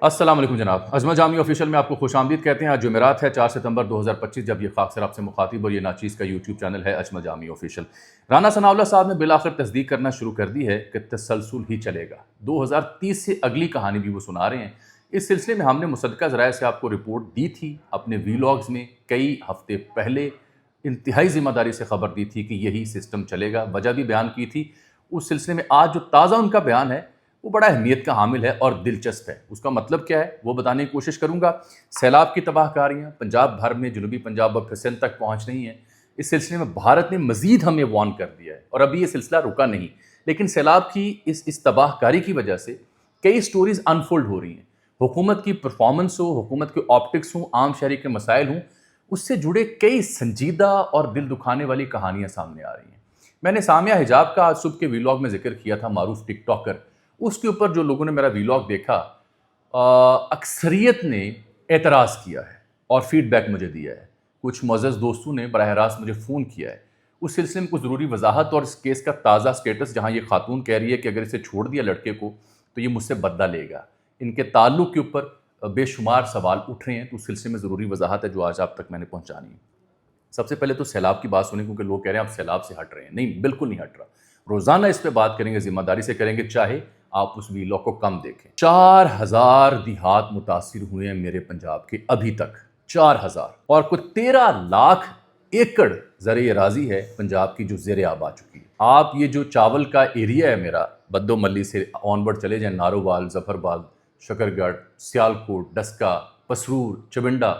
السلام علیکم جناب، عظمت جامی آفیشیل میں آپ کو خوش آمدید کہتے ہیں۔ آج جمعرات ہے 4 ستمبر 2025 جب یہ خاکسر آپ سے مخاطب اور یہ ناچیز کا یوٹیوب چینل ہے عظمت جامی آفیشیل۔ رانا ثناءاللہ صاحب نے بالآخر تصدیق کرنا شروع کر دی ہے کہ تسلسل ہی چلے گا۔ 2030 سے اگلی کہانی بھی وہ سنا رہے ہیں۔ اس سلسلے میں ہم نے مصدقہ ذرائع سے آپ کو رپورٹ دی تھی اپنے ویلاگز میں، کئی ہفتے پہلے انتہائی ذمہ داری سے خبر دی تھی کہ یہی سسٹم چلے گا، وجہ بھی بیان کی تھی۔ اس سلسلے میں آج جو تازہ ان کا بیان ہے وہ بڑا اہمیت کا حامل ہے اور دلچسپ ہے۔ اس کا مطلب کیا ہے وہ بتانے کی کوشش کروں گا۔ سیلاب کی تباہ کاریاں پنجاب بھر میں، جنوبی پنجاب اور پھر سندھ تک پہنچ رہی ہیں۔ اس سلسلے میں بھارت نے مزید ہمیں وارن کر دیا ہے اور ابھی یہ سلسلہ رکا نہیں، لیکن سیلاب کی اس تباہ کاری کی وجہ سے کئی سٹوریز انفولڈ ہو رہی ہیں۔ حکومت کی پرفارمنس ہو، حکومت کے آپٹکس ہوں، عام شہری کے مسائل ہوں، اس سے جڑے کئی سنجیدہ اور دل دکھانے والی کہانیاں سامنے آ رہی ہیں۔ میں نے سامیہ حجاب کا آج صبح کے ویلاگ میں ذکر کیا تھا، معروف ٹک ٹاکر۔ اس کے اوپر جو لوگوں نے میرا ویلاگ دیکھا، اکثریت نے اعتراض کیا ہے اور فیڈ بیک مجھے دیا ہے۔ کچھ معزز دوستوں نے براہ راست مجھے فون کیا ہے۔ اس سلسلے میں کچھ ضروری وضاحت اور اس کیس کا تازہ سٹیٹس، جہاں یہ خاتون کہہ رہی ہے کہ اگر اسے چھوڑ دیا لڑکے کو تو یہ مجھ سے بدلہ لے گا، ان کے تعلق کے اوپر بے شمار سوال اٹھ رہے ہیں، تو اس سلسلے میں ضروری وضاحت ہے جو آج آپ تک میں نے پہنچانی ہے۔ سب سے پہلے تو سیلاب کی بات سنیں، کیونکہ لوگ کہہ رہے ہیں آپ سیلاب سے ہٹ رہے ہیں۔ نہیں، بالکل نہیں ہٹ رہا۔ روزانہ اس پہ بات کریں گے، ذمہ داری سے کریں گے، چاہے آپ اس ویلاگ کو کم دیکھیں۔ 4000 دیہات متاثر ہوئے ہیں میرے پنجاب کے ابھی تک، 4000، اور کچھ 13 لاکھ ایکڑ زرعی اراضی ہے پنجاب کی جو زیر آب آ چکی ہے۔ آپ یہ جو چاول کا ایریا ہے میرا، بدو ملی سے آنورڈ چلے جائیں، نارووال، ظفرباد، شکرگڑھ، سیالکوٹ، ڈسکا، پسرور، چبنڈا،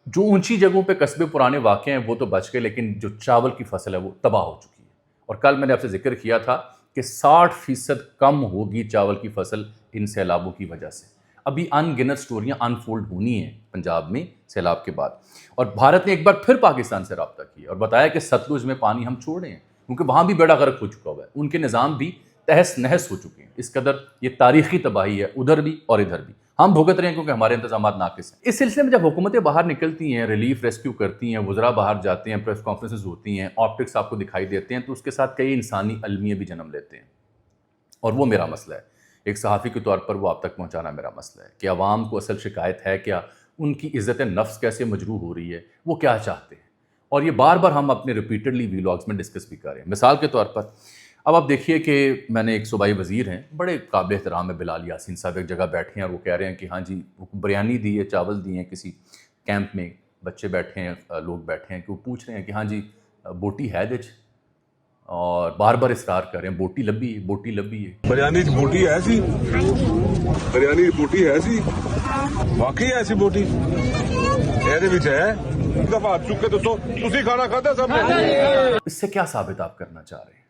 جو اونچی جگہوں پہ قصبے پرانے واقع ہیں وہ تو بچ گئے، لیکن جو چاول کی فصل ہے وہ تباہ ہو چکی ہے۔ اور کل میں نے آپ سے ذکر کیا تھا کہ 60% کم ہوگی چاول کی فصل ان سیلابوں کی وجہ سے۔ ابھی ان گنت سٹوریاں انفولڈ ہونی ہیں پنجاب میں سیلاب کے بعد۔ اور بھارت نے ایک بار پھر پاکستان سے رابطہ کیا اور بتایا کہ ستلج میں پانی ہم چھوڑ رہے ہیں، کیونکہ وہاں بھی بیڑا غرق ہو چکا ہوا ہے، ان کے نظام بھی تہس نہس ہو چکے ہیں۔ اس قدر یہ تاریخی تباہی ہے ادھر بھی اور ادھر بھی، ہم بھگت رہے ہیں کیونکہ ہمارے انتظامات ناقص ہیں۔ اس سلسلے میں جب حکومتیں باہر نکلتی ہیں، ریلیف ریسکیو کرتی ہیں، وزراء باہر جاتے ہیں، پریس کانفرنسز ہوتی ہیں، آپٹکس آپ کو دکھائی دیتے ہیں، تو اس کے ساتھ کئی انسانی المیے بھی جنم لیتے ہیں، اور وہ میرا مسئلہ ہے۔ ایک صحافی کے طور پر وہ آپ تک پہنچانا میرا مسئلہ ہے کہ عوام کو اصل شکایت ہے کیا، ان کی عزت نفس کیسے مجروح ہو رہی ہے، وہ کیا چاہتے ہیں، اور یہ بار بار ہم اپنے ریپیٹڈلی ویلاگز میں ڈسکس بھی کر رہے ہیں۔ مثال کے طور پر اب آپ دیکھیے کہ میں نے ایک صوبائی وزیر ہیں، بڑے قابل احترام ہے، بلال یاسین صاحب، ایک جگہ بیٹھے ہیں اور وہ کہہ رہے ہیں کہ ہاں جی بریانی دی ہے، چاول دیے ہیں، کسی کیمپ میں بچے بیٹھے ہیں، لوگ بیٹھے ہیں، کہ وہ پوچھ رہے ہیں کہ ہاں جی بوٹی ہے دچ، اور بار بار اصرار کر رہے ہیں بوٹی لبھی ہے، بوٹی لبھی ہے۔ بریانی بوٹی ہے سی، بریانی بوٹی ہے سی، واقعی ایسی بوٹی یہ وچ ہے؟ دفعہ چکے تو تسی کھانا کھاتے سب نے۔ اس سے کیا ثابت آپ کرنا چاہ رہے ہیں؟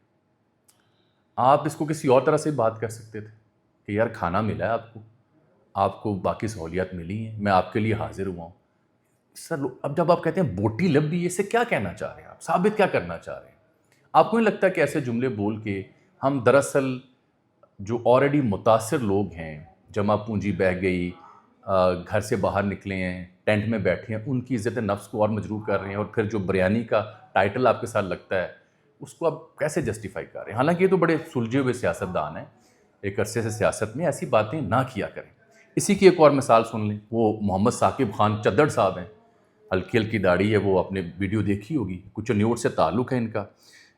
آپ اس کو کسی اور طرح سے بات کر سکتے تھے کہ یار کھانا ملا ہے آپ کو باقی سہولیات ملی ہیں، میں آپ کے لیے حاضر ہوا ہوں۔ سر اب جب آپ کہتے ہیں بوٹی لبھی، اس سے کیا کہنا چاہ رہے ہیں؟ آپ ثابت کیا کرنا چاہ رہے ہیں؟ آپ کو نہیں لگتا کہ ایسے جملے بول کے ہم دراصل جو آلریڈی متاثر لوگ ہیں، جمع پونجی بہہ گئی، گھر سے باہر نکلے ہیں، ٹینٹ میں بیٹھے ہیں، ان کی عزت نفس کو اور مجروح کر رہے ہیں، اور پھر جو بریانی کا ٹائٹل آپ کے ساتھ لگتا ہے اس کو آپ کیسے جسٹیفائی کر رہے ہیں؟ حالانکہ یہ تو بڑے سلجھے ہوئے سیاستدان ہیں، ایک عرصے سے سیاست میں، ایسی باتیں نہ کیا کریں۔ اسی کی ایک اور مثال سن لیں، وہ محمد ثاقب خان چدڑ صاحب ہیں، ہلکی ہلکی داڑھی ہے، وہ اپنے ویڈیو دیکھی ہوگی، کچھ نیوٹ سے تعلق ہے ان کا،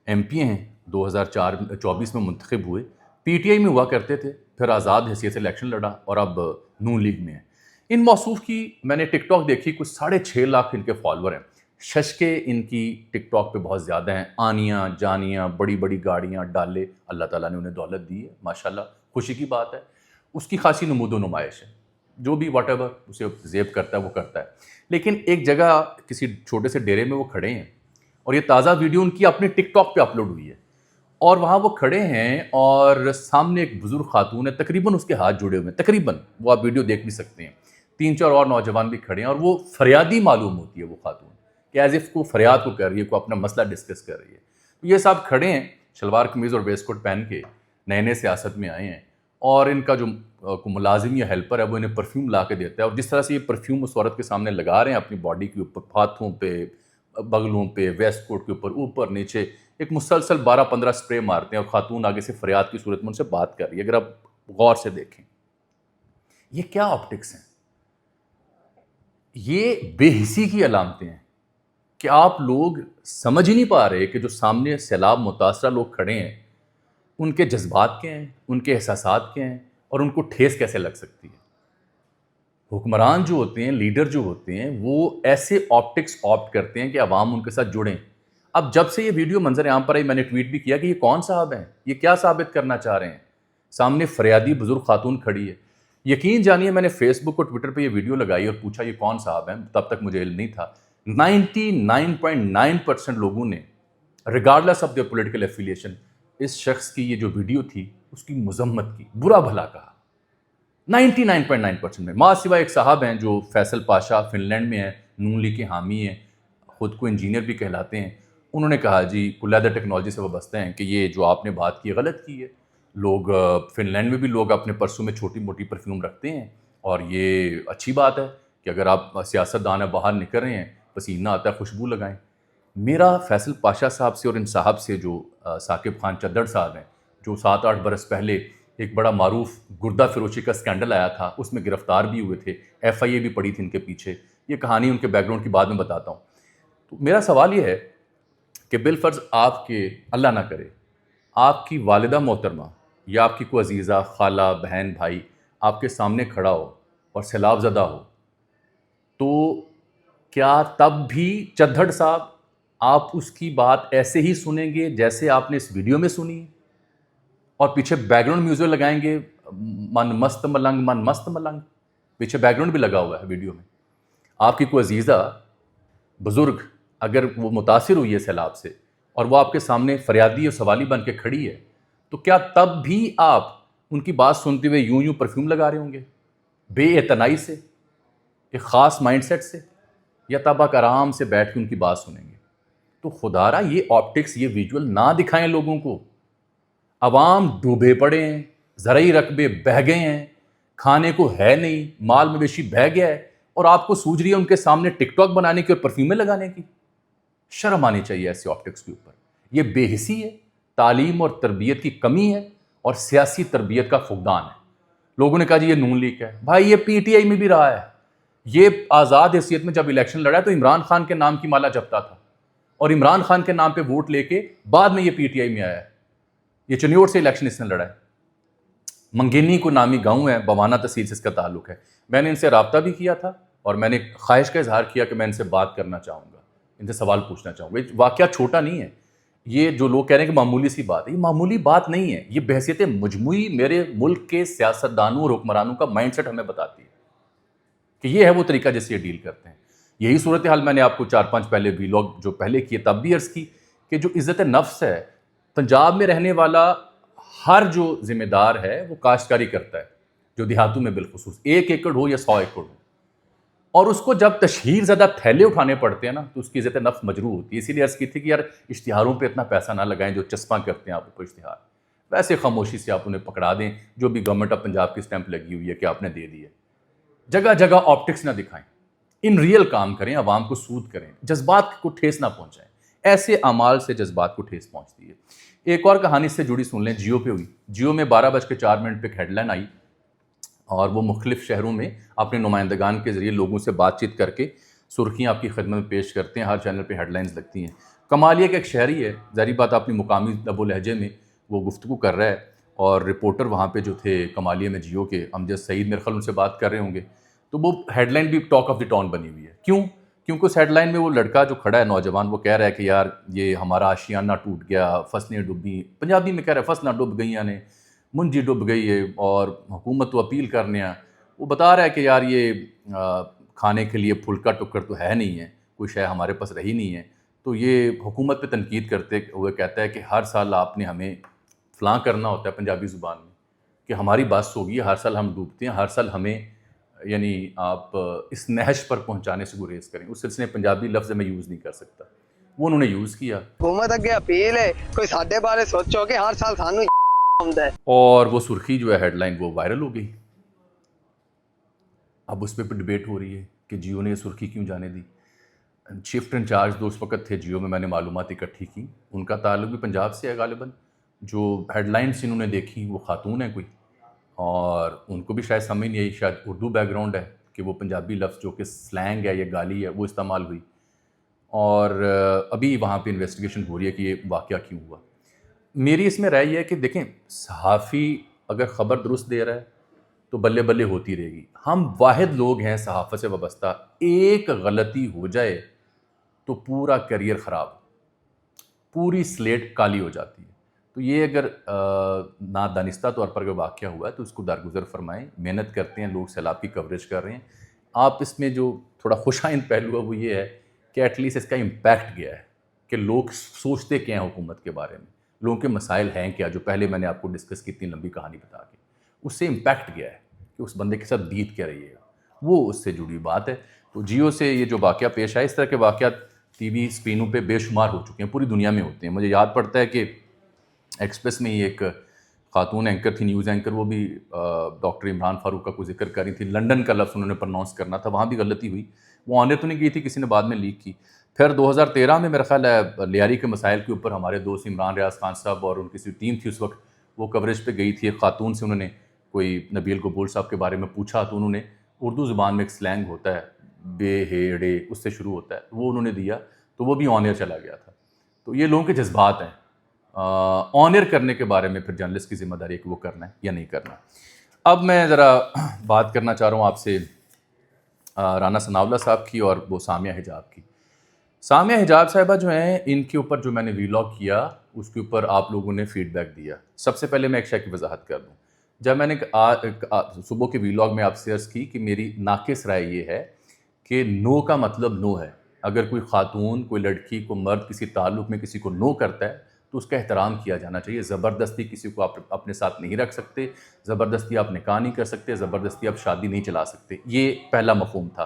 ایم پی ہیں، 2024 میں منتخب ہوئے، پی ٹی آئی میں ہوا کرتے تھے، پھر آزاد حیثیت سے الیکشن لڑا اور اب نون لیگ میں ہیں۔ ان موصوف کی میں نے ٹک ٹاک دیکھی، کچھ 6.5 لاکھ ان کے فالوور ہیں، ششکے ان کی ٹک ٹاک پہ بہت زیادہ ہیں، آنیاں جانیاں، بڑی بڑی گاڑیاں، ڈالے، اللہ تعالیٰ نے انہیں دولت دی ہے، ماشاءاللہ، خوشی کی بات ہے، اس کی خاصی نمود و نمائش ہے، جو بھی واٹ ایور اسے زیب کرتا ہے وہ کرتا ہے۔ لیکن ایک جگہ کسی چھوٹے سے ڈیرے میں وہ کھڑے ہیں، اور یہ تازہ ویڈیو ان کی اپنے ٹک ٹاک پہ اپلوڈ ہوئی ہے، اور وہاں وہ کھڑے ہیں اور سامنے ایک بزرگ خاتون ہے، تقریباً اس کے ہاتھ جڑے ہوئے ہیں، تقریباً، وہ آپ ویڈیو دیکھ بھی سکتے ہیں، 3-4 اور نوجوان بھی کھڑے ہیں، اور وہ فریادی معلوم ہوتی ہے وہ خاتون، کہ ایز اف کو فریاد کو کر رہی ہے، کو اپنا مسئلہ ڈسکس کر رہی ہے۔ تو یہ صاحب کھڑے ہیں شلوار قمیض اور ویسٹ کوٹ پہن کے، نئے نئے سیاست میں آئے ہیں، اور ان کا جو ملازم یا ہیلپر ہے وہ انہیں پرفیوم لا کے دیتا ہے، اور جس طرح سے یہ پرفیوم اس عورت کے سامنے لگا رہے ہیں اپنی باڈی کے اوپر، ہاتھوں پہ، بغلوں پہ، ویسٹ کوٹ کے اوپر نیچے، ایک مسلسل 12-15 سپرے مارتے ہیں، اور خاتون آگے سے فریاد کی صورت میں ان سے بات کر رہی ہے۔ اگر آپ غور سے دیکھیں، یہ کیا آپٹکس ہیں؟ یہ بے حسی کی علامتیں ہیں کہ آپ لوگ سمجھ ہی نہیں پا رہے کہ جو سامنے سیلاب متاثرہ لوگ کھڑے ہیں ان کے جذبات کیا ہیں، ان کے احساسات کیا ہیں، اور ان کو ٹھیس کیسے لگ سکتی ہے۔ حکمران جو ہوتے ہیں، لیڈر جو ہوتے ہیں، وہ ایسے آپٹکس آپٹ کرتے ہیں کہ عوام ان کے ساتھ جڑیں۔ اب جب سے یہ ویڈیو منظر عام پر آئی، میں نے ٹویٹ بھی کیا کہ یہ کون صاحب ہیں، یہ کیا ثابت کرنا چاہ رہے ہیں؟ سامنے فریادی بزرگ خاتون کھڑی ہے۔ یقین جانیے میں نے فیس بک اور ٹویٹر پہ یہ ویڈیو لگائی اور پوچھا یہ کون صاحب ہیں، تب تک مجھے علم نہیں تھا۔ 99.9% لوگوں نے regardless of their political affiliation اس شخص کی یہ جو ویڈیو تھی اس کی مذمت کی، برا بھلا کہا۔ 99.9% میں ماں سوائے ایک صاحب ہیں جو فیصل پاشا فن لینڈ میں ہیں، نون لیگ کے حامی ہیں، خود کو انجینئر بھی کہلاتے ہیں۔ انہوں نے کہا جی کلیدہ ٹیکنالوجی سے وابستہ ہیں کہ یہ جو آپ نے بات کی غلط کی ہے۔ لوگ فن لینڈ میں بھی لوگ اپنے پرسوں میں چھوٹی موٹی پرفیوم رکھتے ہیں، اور یہ اچھی بات ہے کہ اگر آپ سیاست دان باہر نکل رہے ہیں، پسینہ آتا ہے، خوشبو لگائیں۔ میرا فیصل پاشا صاحب سے اور ان صاحب سے جو ثاقب خان چدڑ صاحب ہیں، جو 7-8 برس پہلے ایک بڑا معروف گردہ فروشی کا سکینڈل آیا تھا، اس میں گرفتار بھی ہوئے تھے، FIA بھی پڑی تھی ان کے پیچھے، یہ کہانی ان کے بیک گراؤنڈ کی بعد میں بتاتا ہوں۔ تو میرا سوال یہ ہے کہ بالفرض آپ کے اللہ نہ کرے آپ کی والدہ محترمہ یا آپ کی کوئی عزیزہ، خالہ، بہن، بھائی آپ کے سامنے کھڑا ہو اور سیلاب زدہ ہو، تو کیا تب بھی چدھڑ صاحب آپ اس کی بات ایسے ہی سنیں گے جیسے آپ نے اس ویڈیو میں سنی ہے، اور پیچھے بیک گراؤنڈ میوزک لگائیں گے من مست ملنگ من مست ملنگ؟ پیچھے بیک گراؤنڈ بھی لگا ہوا ہے ویڈیو میں۔ آپ کی کوئی عزیزہ بزرگ اگر وہ متاثر ہوئی ہے سیلاب سے اور وہ آپ کے سامنے فریادی اور سوالی بن کے کھڑی ہے، تو کیا تب بھی آپ ان کی بات سنتے ہوئے یوں پرفیوم لگا رہے ہوں گے بے اعتنائی سے، ایک خاص مائنڈ سیٹ سے، یا تب آپ آرام سے بیٹھ کے ان کی بات سنیں گے؟ تو خدا را یہ آپٹکس، یہ ویجول نہ دکھائیں لوگوں کو۔ عوام ڈوبے پڑے ہیں، زرعی رقبے بہہ گئے ہیں، کھانے کو ہے نہیں، مال مویشی بہہ گیا ہے، اور آپ کو سوچ رہی ہے ان کے سامنے ٹک ٹاک بنانے کی اور پرفیومیں لگانے کی؟ شرم آنی چاہیے ایسے آپٹکس کے اوپر۔ یہ بے حسی ہے، تعلیم اور تربیت کی کمی ہے، اور سیاسی تربیت کا فقدان ہے۔ لوگوں نے کہا جی یہ نون لیگ ہے، بھائی یہ PTI میں بھی رہا ہے۔ یہ آزاد حیثیت میں جب الیکشن لڑا ہے تو عمران خان کے نام کی مالا جپتا تھا، اور عمران خان کے نام پہ ووٹ لے کے بعد میں یہ PTI میں آیا ہے۔ یہ چنیوٹ سے الیکشن اس نے لڑا ہے۔ منگینی کو نامی گاؤں ہے، بوانا تحصیل سے اس کا تعلق ہے۔ میں نے ان سے رابطہ بھی کیا تھا، اور میں نے خواہش کا اظہار کیا کہ میں ان سے بات کرنا چاہوں گا، ان سے سوال پوچھنا چاہوں گا۔ یہ واقعہ چھوٹا نہیں ہے، یہ جو لوگ کہہ رہے ہیں کہ معمولی سی بات ہے، یہ معمولی بات نہیں ہے۔ یہ بحیثیت مجموعی میرے ملک کے سیاستدانوں اور حکمرانوں کا مائنڈ سیٹ ہمیں بتاتی ہے کہ یہ ہے وہ طریقہ جس سے یہ ڈیل کرتے ہیں۔ یہی صورتحال میں نے آپ کو 4-5 پہلے ویلاگ جو پہلے کیے تب بھی عرض کی کہ جو عزت نفس ہے، پنجاب میں رہنے والا ہر جو ذمہ دار ہے وہ کاشتکاری کرتا ہے، جو دیہاتوں میں بالخصوص 1 ایکڑ ہو یا 100 ایکڑ ہو، اور اس کو جب تشہیر زدہ تھیلے اٹھانے پڑتے ہیں نا تو اس کی عزت نفس مجروح ہوتی ہے۔ اسی لیے عرض کی تھی کہ یار اشتہاروں پہ اتنا پیسہ نہ لگائیں جو چسپاں کرتے ہیں آپ کو اشتہار، ویسے خاموشی سے آپ انہیں پکڑا دیں جو بھی گورنمنٹ آف پنجاب کی اسٹیمپ لگی ہوئی ہے کہ آپ نے دے دی ہے۔ جگہ جگہ آپٹکس نہ دکھائیں، ان ریئل کام کریں، عوام کو سود کریں، جذبات کو ٹھیس نہ پہنچائیں۔ ایسے اعمال سے جذبات کو ٹھیس پہنچتی ہے۔ ایک اور کہانی سے جڑی سن لیں، جیو پہ ہوئی۔ جیو میں 12:04 پہ ایک ہیڈ لائن آئی، اور وہ مختلف شہروں میں اپنے نمائندگان کے ذریعے لوگوں سے بات چیت کر کے سرخیاں آپ کی خدمت میں پیش کرتے ہیں۔ ہر چینل پہ ہیڈ لائنز لگتی ہیں۔ کمال یہ کہ ایک شہری ہے، ظاہری بات اپنی مقامی لب و لہجے میں وہ گفتگو کر رہا ہے، اور رپورٹر وہاں پہ جو تھے کمالیہ میں جیو کے امجد سعید میرے خیال ان سے بات کر رہے ہوں گے، تو وہ ہیڈ لائن بھی ٹاک آف دی ٹاؤن بنی ہوئی ہے۔ کیوں؟ کیونکہ اس ہیڈ لائن میں وہ لڑکا جو کھڑا ہے نوجوان، وہ کہہ رہا ہے کہ یار یہ ہمارا آشیانہ ٹوٹ گیا، فصلیں ڈوبی، پنجابی میں کہہ رہا ہے فصلیں ڈوب گئیاں نے، منجی ڈوب گئی ہے، اور حکومت تو اپیل کرنے ہیں۔ وہ بتا رہا ہے کہ یار یہ کھانے کے لیے پھلکا ٹکر تو ہے نہیں ہے، کوئی شے ہمارے پاس رہی نہیں ہے۔ تو یہ حکومت پہ تنقید کرتے ہوئے کہتا ہے کہ ہر سال آپ نے ہمیں فلاں کرنا ہوتا ہے پنجابی زبان میں، کہ ہماری بس ہوگی، ہر سال ہم ڈوبتے ہیں، ہر سال ہمیں یعنی آپ اس نہج پر پہنچانے سے گریز کریں۔ اس سلسلے میں پنجابی لفظ میں یوز نہیں کر سکتا، وہ انہوں نے یوز کیا۔ حکومت اگے اپیل ہے کوئی ساڈے بارے سوچو کہ ہر سال سانو آਉਂدا ہے، اور وہ سرخی جو ہے ہیڈ لائن وہ وائرل ہو گئی۔ اب اس پہ ڈبیٹ ہو رہی ہے کہ جیو نے یہ سرخی کیوں جانے دی۔ شفٹ انچارج جو اس وقت تھے جیو میں نے معلومات اکٹھی کی، ان کا تعلق بھی پنجاب سے ہے غالباً۔ جو ہیڈ لائنس انہوں نے دیکھی وہ خاتون ہیں کوئی، اور ان کو بھی شاید سمجھ نہیں آئی، شاید اردو بیک گراؤنڈ ہے کہ وہ پنجابی لفظ جو کہ سلینگ ہے یا گالی ہے وہ استعمال ہوئی، اور ابھی وہاں پہ انویسٹیگیشن ہو رہی ہے کہ یہ واقعہ کیوں ہوا۔ میری اس میں رائے یہ ہے کہ دیکھیں، صحافی اگر خبر درست دے رہا ہے تو بلے بلے ہوتی رہے گی۔ ہم واحد لوگ ہیں صحافت سے وابستہ، ایک غلطی ہو جائے تو پورا کیریئر خراب، پوری سلیٹ کالی ہو جاتی ہے۔ تو یہ اگر نادانستہ طور پر اگر واقعہ ہوا ہے تو اس کو درگزر فرمائیں، محنت کرتے ہیں لوگ، سیلاب کی کوریج کر رہے ہیں۔ آپ اس میں جو تھوڑا خوش آئند پہلو ہے وہ یہ ہے کہ ایٹ لیسٹ اس کا امپیکٹ گیا ہے کہ لوگ سوچتے کیا ہیں حکومت کے بارے میں، لوگوں کے مسائل ہیں کیا، جو پہلے میں نے آپ کو ڈسکس کی اتنی لمبی کہانی بتا کے، اس سے امپیکٹ گیا ہے کہ اس بندے کے ساتھ بیت کیا رہی ہے، وہ اس سے جڑی بات ہے۔ تو جیو سے یہ جو واقعہ پیش آئے، اس طرح کے واقعات ٹی وی اسکرینوں پہ بے شمار ہو چکے ہیں، پوری دنیا میں ہوتے ہیں۔ مجھے یاد پڑتا ہے کہ ایکسپریس میں ہی ایک خاتون اینکر تھی، نیوز اینکر، وہ بھی ڈاکٹر عمران فاروق کا کوئی ذکر کر رہی تھی، لنڈن کا لفظ انہوں نے پروناؤنس کرنا تھا، وہاں بھی غلطی ہوئی، وہ آنے تو نہیں گئی تھی، کسی نے بعد میں لیک کی۔ پھر 2013 میں میرا خیال ہے لیاری کے مسائل کے اوپر ہمارے دوست عمران ریاض خان صاحب اور ان کی ٹیم تھی اس وقت، وہ کوریج پہ گئی تھی، ایک خاتون سے انہوں نے کوئی نبیل قبول صاحب کے بارے میں پوچھا، تو انہوں نے اردو زبان میں ایک سلینگ ہوتا ہے بے ہیڑے، اس سے شروع ہوتا ہے، وہ انہوں نے دیا، تو وہ بھی آن ایئر چلا گیا تھا۔ تو یہ لوگوں کے جذبات ہیں، آن ایئر کرنے کے بارے میں پھر جرنلسٹ کی ذمہ داری ہے کہ وہ کرنا ہے یا نہیں کرنا۔ اب میں ذرا بات کرنا چاہ رہا ہوں آپ سے رانا ثناءاللہ صاحب کی اور وہ سامیہ حجاب کی۔ سامیہ حجاب صاحبہ جو ہیں، ان کے اوپر جو میں نے ویلاگ کیا اس کے اوپر آپ لوگوں نے فیڈ بیک دیا۔ سب سے پہلے میں ایک شے کی وضاحت کر دوں، جب میں نے صبح کے ویلاگ میں آپ سے عرض کی کہ میری ناقص رائے یہ ہے کہ نو کا مطلب نو ہے، اگر کوئی خاتون، کوئی لڑکی، کوئی مرد کسی تعلق میں کسی کو نو کرتا ہے تو اس کا احترام کیا جانا چاہیے۔ زبردستی کسی کو آپ اپنے ساتھ نہیں رکھ سکتے، زبردستی آپ نکاح نہیں کر سکتے، زبردستی آپ شادی نہیں چلا سکتے، یہ پہلا مفہوم تھا۔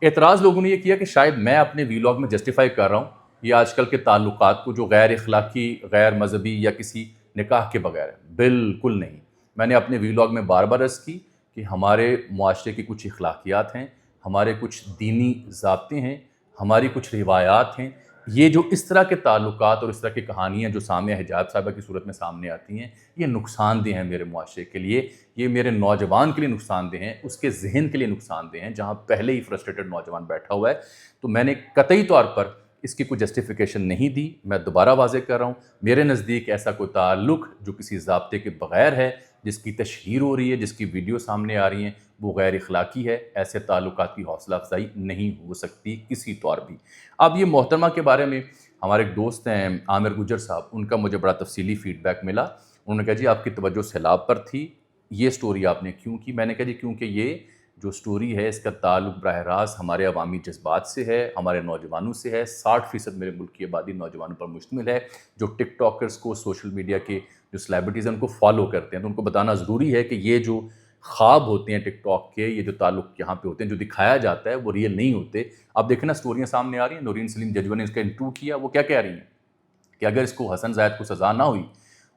اعتراض لوگوں نے یہ کیا کہ شاید میں اپنے ویلاگ میں جسٹیفائی کر رہا ہوں یہ آج کل کے تعلقات کو جو غیر اخلاقی، غیر مذہبی یا کسی نکاح کے بغیر ہے۔ بالکل نہیں، میں نے اپنے ویلاگ میں بار بار عرض کی کہ ہمارے معاشرے کی کچھ اخلاقیات ہیں، ہمارے کچھ دینی ضابطے ہیں، ہماری کچھ روایات ہیں، یہ جو اس طرح کے تعلقات اور اس طرح کی کہانیاں جو سامیہ حجاب صاحبہ کی صورت میں سامنے آتی ہیں، یہ نقصان دہ ہیں میرے معاشرے کے لیے، یہ میرے نوجوان کے لیے نقصان دہ ہیں، اس کے ذہن کے لیے نقصان دہ ہیں جہاں پہلے ہی فرسٹریٹڈ نوجوان بیٹھا ہوا ہے۔ تو میں نے قطعی طور پر اس کی کوئی جسٹیفیکیشن نہیں دی۔ میں دوبارہ واضح کر رہا ہوں، میرے نزدیک ایسا کوئی تعلق جو کسی ضابطے کے بغیر ہے، جس کی تشہیر ہو رہی ہے، جس کی ویڈیو سامنے آ رہی ہیں، وہ غیر اخلاقی ہے۔ ایسے تعلقات کی حوصلہ افزائی نہیں ہو سکتی کسی طور بھی۔ اب یہ محترمہ کے بارے میں ہمارے ایک دوست ہیں عامر گجر صاحب، ان کا مجھے بڑا تفصیلی فیڈ بیک ملا۔ انہوں نے کہا جی آپ کی توجہ سیلاب پر تھی، یہ سٹوری آپ نے کیوں کی؟ میں نے کہا جی کیونکہ یہ جو سٹوری ہے اس کا تعلق براہ راست ہمارے عوامی جذبات سے ہے، ہمارے نوجوانوں سے ہے۔ 60% میرے ملک کی آبادی نوجوانوں پر مشتمل ہے جو ٹک ٹاکرز کو، سوشل میڈیا کے جو سلیبریٹیز ہیں ان کو فالو کرتے ہیں۔ تو ان کو بتانا ضروری ہے کہ یہ جو خواب ہوتے ہیں ٹک ٹاک کے، یہ جو تعلق یہاں پہ ہوتے ہیں، جو دکھایا جاتا ہے وہ ریئل نہیں ہوتے۔ اب دیکھیں نا سٹوریاں سامنے آ رہی ہیں، نورین سلیم ججوہ نے اس کا انٹرویو کیا، وہ کیا کہہ رہی ہیں کہ اگر اس کو حسن زاہد کو سزا نہ ہوئی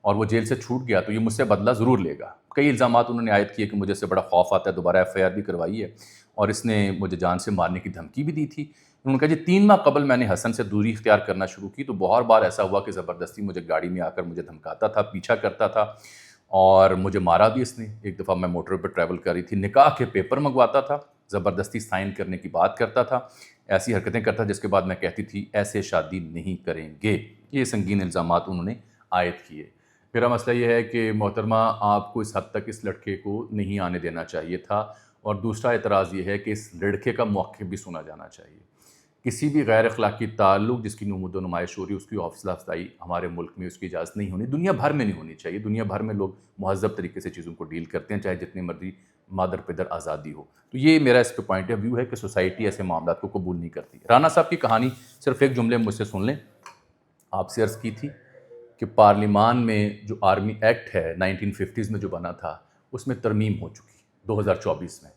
اور وہ جیل سے چھوٹ گیا تو یہ مجھ سے بدلہ ضرور لے گا۔ کئی الزامات انہوں نے عائد کیے کہ مجھے اس سے بڑا خوف آتا ہے، دوبارہ ایف آئی آر بھی کروائی ہے اور اس نے مجھے جان سے مارنے کی دھمکی بھی دی تھی۔ انہوں نے کہا جی 3 ماہ قبل میں نے حسن سے دوری اختیار کرنا شروع کی تو بہت بار ایسا ہوا کہ زبردستی مجھے گاڑی میں آ کر مجھے دھمکاتا تھا، پیچھا کرتا تھا اور مجھے مارا بھی اس نے۔ ایک دفعہ میں موٹر پہ ٹریول کر رہی تھی، نکاح کے پیپر منگواتا تھا، زبردستی سائن کرنے کی بات کرتا تھا، ایسی حرکتیں کرتا جس کے بعد میں کہتی تھی ایسے شادی نہیں کریں گے۔ یہ سنگین الزامات انہوں نے عائد کیے۔ میرا مسئلہ یہ ہے کہ محترمہ آپ کو اس حد تک اس لڑکے کو نہیں آنے دینا چاہیے تھا، اور دوسرا اعتراض یہ ہے کہ اس لڑکے کا موقف بھی سنا جانا چاہیے۔ کسی بھی غیر اخلاقی تعلق جس کی نمود و نمائش ہو رہی ہے اس کی حوصلہ افزائی ہمارے ملک میں اس کی اجازت نہیں ہونی، دنیا بھر میں نہیں ہونی چاہیے۔ دنیا بھر میں لوگ مہذب طریقے سے چیزوں کو ڈیل کرتے ہیں، چاہے جتنی مرضی مادر پدر آزادی ہو۔ تو یہ میرا اس پہ پوائنٹ آف ویو ہے کہ سوسائٹی ایسے معاملات کو قبول نہیں کرتی۔ رانا صاحب کی کہانی صرف ایک جملے مجھ سے سن لیں۔ آپ سے عرض کی تھی کہ پارلیمان میں جو آرمی ایکٹ ہے 1950s میں جو بنا تھا اس میں ترمیم ہو چکی 2024 میں۔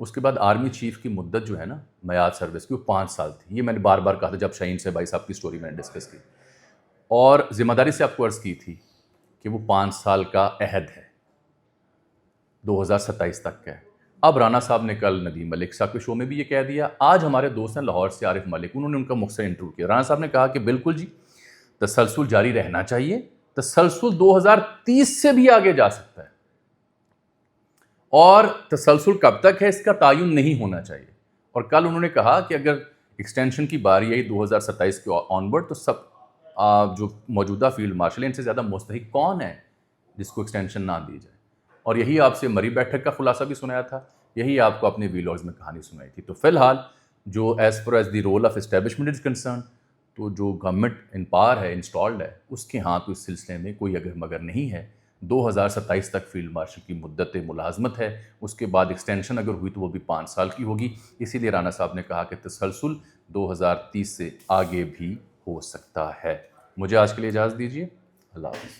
اس کے بعد آرمی چیف کی مدت جو ہے نا میعاد سروس کی وہ 5 سال تھی۔ یہ میں نے بار بار کہا تھا جب شاہین سے بھائی صاحب کی سٹوری میں نے ڈسکس کی، اور ذمہ داری سے آپ کو عرض کی تھی کہ وہ 5 سال کا عہد ہے، 2027 تک کا ہے۔ اب رانا صاحب نے کل ندیم ملک صاحب کے شو میں بھی یہ کہہ دیا۔ آج ہمارے دوست ہیں لاہور سے عارف ملک، انہوں نے ان کا مختصر انٹرویو کیا۔ رانا صاحب نے کہا کہ بالکل جی تسلسل جاری رہنا چاہیے، تسلسل 2030 سے بھی آگے جا سکتا ہے۔ اور تسلسل کب تک ہے اس کا تعین نہیں ہونا چاہیے. اور کل انہوں نے کہا کہ اگر ایکسٹینشن کی باری آئی 2027 کے آنورڈ تو سب جو موجودہ فیلڈ مارشل ہیں ان سے زیادہ مستحق کون ہے جس کو ایکسٹینشن نہ دی جائے. اور یہی آپ سے مری بیٹھک کا خلاصہ بھی سنایا تھا, یہی آپ کو اپنے ویلاگز میں کہانی سنائی تھی. تو فی الحال جو as per as the role of establishment is concern, تو جو گورنمنٹ ان پاور ہے, انسٹالڈ ہے, اس کے ہاں تو اس سلسلے میں کوئی اگر مگر نہیں ہے. 2027 تک فیلڈ مارشل کی مدت ملازمت ہے, اس کے بعد ایکسٹینشن اگر ہوئی تو وہ بھی 5 سال کی ہوگی. اسی لیے رانا صاحب نے کہا کہ تسلسل 2030 سے آگے بھی ہو سکتا ہے. مجھے آج کے لیے اجازت دیجیے, اللہ حافظ.